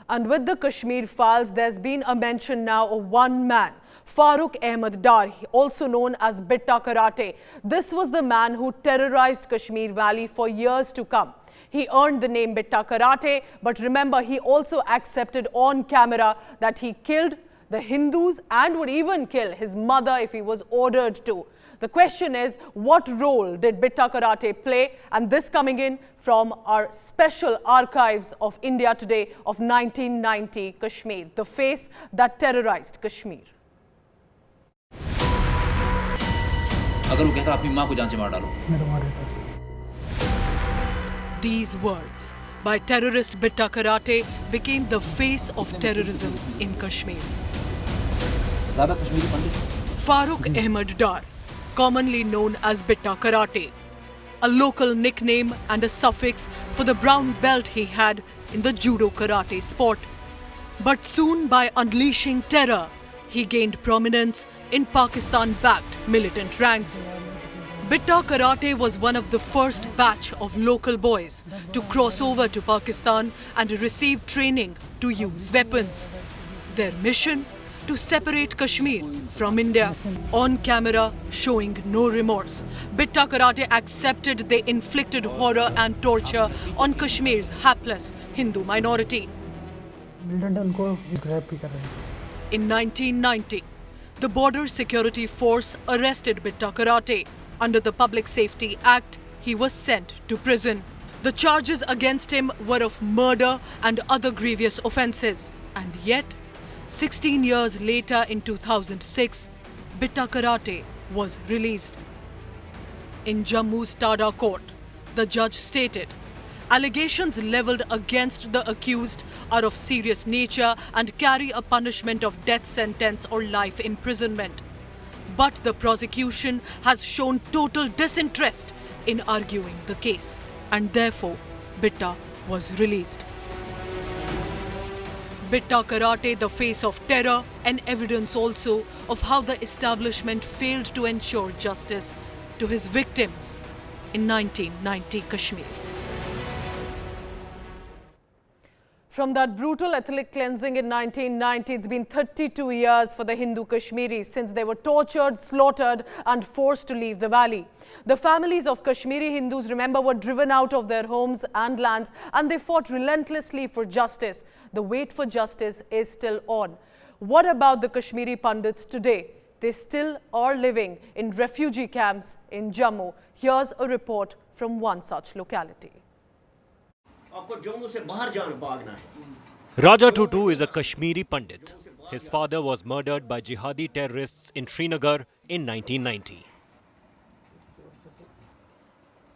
And with the Kashmir files, there's been a mention now of one man, Farooq Ahmed Dar, also known as Bitta Karate. This was the man who terrorized Kashmir Valley for years to come. He earned the name Bitta Karate, but remember, he also accepted on camera that he killed the Hindus and would even kill his mother if he was ordered to. The question is, what role did Bitta Karate play? And this coming in from our special archives of India Today of 1990 Kashmir, the face that terrorized Kashmir. अगर वो कहता अपनी माँ को जान से मार डालो। These words by terrorist Bitta Karate became the face of terrorism in Kashmir. Kashmiri Pandits. Farooq Ahmed Dar, commonly known as Bitta Karate, a local nickname and a suffix for the brown belt he had in the judo karate sport. But soon, by unleashing terror, he gained prominence in Pakistan-backed militant ranks. Bitta Karate was one of the first batch of local boys to cross over to Pakistan and receive training to use weapons. Their mission? To separate Kashmir from India. On camera, showing no remorse, Bitta Karate accepted they inflicted horror and torture on Kashmir's hapless Hindu minority. In 1990, the Border Security Force arrested Bitta Karate. Under the Public Safety Act, he was sent to prison. The charges against him were of murder and other grievous offences. And yet, 16 years later in 2006, Bitta Karate was released. In Jammu's Tada court, the judge stated, allegations levelled against the accused are of serious nature and carry a punishment of death sentence or life imprisonment. But the prosecution has shown total disinterest in arguing the case, and therefore Bitta was released. Bitta Karate, the face of terror, and evidence also of how the establishment failed to ensure justice to his victims in 1990 Kashmir. From that brutal ethnic cleansing in 1990, it's been 32 years for the Hindu Kashmiris since they were tortured, slaughtered and forced to leave the valley. The families of Kashmiri Hindus, remember, were driven out of their homes and lands, and they fought relentlessly for justice. The wait for justice is still on. What about the Kashmiri Pandits today? They still are living in refugee camps in Jammu. Here's a report from one such locality. Raja Tutu is a Kashmiri Pandit. His father was murdered by jihadi terrorists in Srinagar in 1990.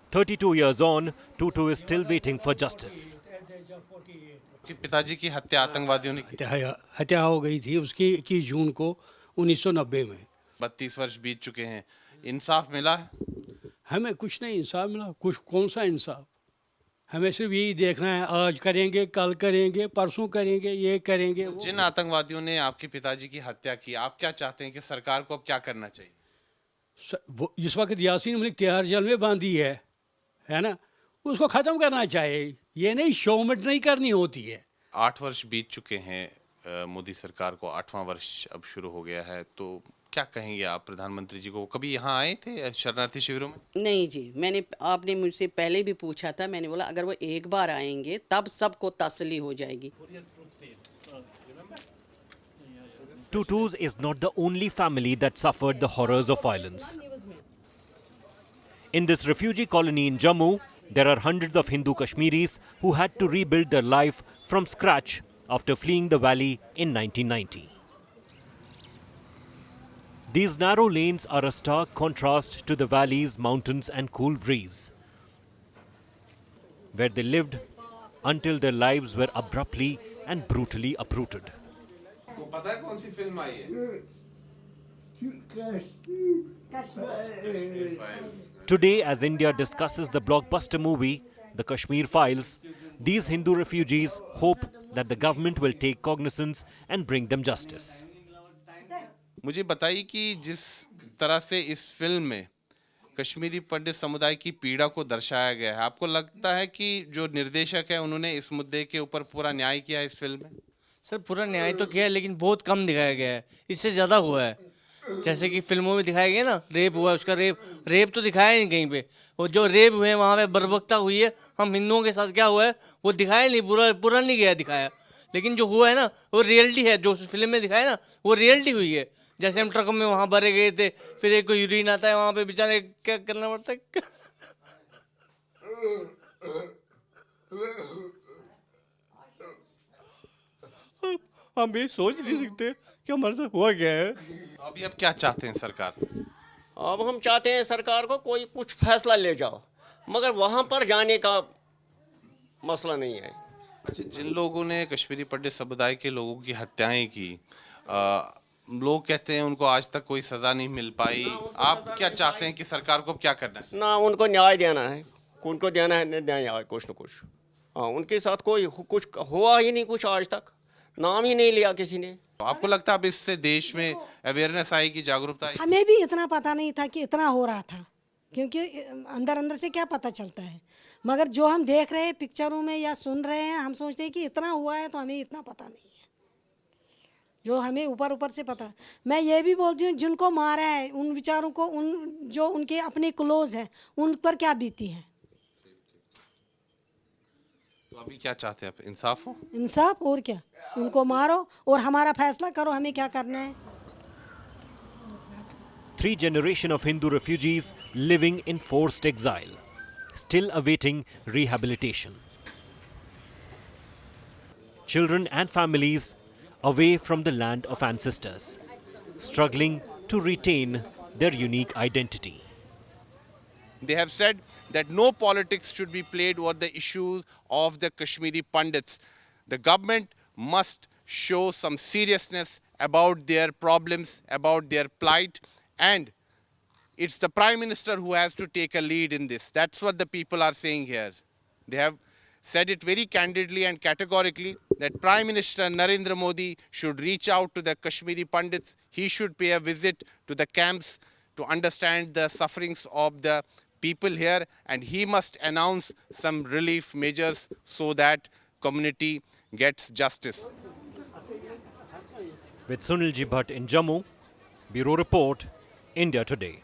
32 years on, Tutu is still waiting for justice. पिताजी की हत्या आतंकवादियों ने की। हत्या हो गई थी उसकी 21 जून को 1990 में। 32 वर्ष बीत चुके हैं, इंसाफ मिला है? हमें कुछ नहीं इंसाफ मिला, कुछ कौन सा इंसाफ? हमें सिर्फ यही देखना है, आज करेंगे, कल करेंगे, परसों करेंगे, ये करेंगे। जिन आतंकवादियों ने आपके पिताजी की हत्या की, आप क्या चाहते हैं कि सरकार को अब क्या करना चाहिए? इस वक्त यासीन मलिक तिहाड़ जेल में बांधी है ना, उसको खत्म करना चाहिए। ये नहीं शोमिट नहीं करनी होती है। 8 वर्ष बीत चुके हैं मोदी सरकार को, 8वां वर्ष अब शुरू हो गया है, तो क्या कहेंगे आप प्रधानमंत्री जी को? कभी यहाँ आए थे शरणार्थी शिविरों में? नहीं जी, आपने मुझसे पहले भी पूछा था, मैंने बोला अगर वो एक बार आएंगे तब सबको तसल्ली हो जाएगी। Tutus is not the only family that suffered the horrors of violence. In this refugee colony in Jammu, there are hundreds of Hindu Kashmiris who had to rebuild their life from scratch after fleeing the valley in 1990. These narrow lanes are a stark contrast to the valley's mountains and cool breeze, where they lived until their lives were abruptly and brutally uprooted. Today, as India discusses the blockbuster movie, The Kashmir Files, these Hindu refugees hope that the government will take cognizance and bring them justice. मुझे बताइए कि जिस तरह से इस film में कश्मीरी पंडित समुदाय की पीड़ा को दर्शाया गया है। आपको लगता है कि जो निर्देशक है उन्होंने इस मुद्दे के ऊपर पूरा न्याय किया है इस फिल्म में? सर पूरा न्याय तो किया है लेकिन बहुत कम दिखाया गया है, इससे ज़्यादा हुआ है। जैसे कि फिल्मों में दिखाया गया ना, रेप हुआ, उसका रेप तो दिखाया नहीं कहीं पे। और जो रेप हुए वहाँ पे बर्बरता हुई है, हम हिंदुओं के साथ क्या हुआ है वो दिखाया नहीं, पूरा नहीं गया दिखाया। लेकिन जो हुआ है ना वो रियलिटी है, जो फिल्म में दिखाया ना वो रियलिटी हुई है। जैसे हम ट्रक में वहाँ भरे गए थे, फिर एक को यूरिन आता है वहाँ पे, बेचारे क्या करना पड़ता है। हम ये सोच नहीं सकते कि हमारे साथ हुआ क्या है। तो अभी अब क्या चाहते हैं सरकार से? अब हम चाहते हैं सरकार को कोई कुछ फैसला ले जाओ, मगर वहाँ पर जाने का मसला नहीं है। अच्छा, जिन लोगों ने कश्मीरी पंडित समुदाय के लोगों की हत्याएं की, लोग कहते हैं उनको आज तक कोई सजा नहीं मिल पाई। आप क्या चाहते हैं कि सरकार को क्या करना है? ना उनको न्याय देना है, उनको देना है न्याय कुछ न कुछ। हाँ, उनके साथ कोई कुछ हुआ ही नहीं, कुछ आज तक नाम ही नहीं लिया किसी ने। आपको लगता है अब इससे देश में अवेयरनेस आएगी, जागरूकता आएगी? हमें भी इतना पता नहीं था कि इतना हो रहा था, क्योंकि अंदर अंदर से क्या पता चलता है। मगर जो हम देख रहे हैं पिक्चरों में या सुन रहे हैं, हम सोचते हैं कि इतना हुआ है, तो हमें इतना पता नहीं है जो हमें ऊपर ऊपर से पता। मैं ये भी बोलती हूँ जिनको मारा है उन विचारों को, उन जो उनके अपने क्लोज हैं उन पर क्या बीती है। तो अभी क्या चाहते हैं आप? इंसाफ हो? इंसाफ, और क्या, उनको मारो और हमारा फैसला करो हमें क्या करना है। 3 generations of Hindu refugees living in forced exile, still awaiting rehabilitation. Children and families away from the land of ancestors, struggling to retain their unique identity. They have said that no politics should be played over the issues of the Kashmiri Pandits. The government must show some seriousness about their problems, about their plight, and it's the Prime Minister who has to take a lead in this. That's what the people are saying here. They have said it very candidly and categorically that Prime Minister Narendra Modi should reach out to the Kashmiri Pandits. He should pay a visit to the camps to understand the sufferings of the people here, and he must announce some relief measures so that community gets justice. With Sunilji Bhatt in Jammu, Bureau Report, India Today.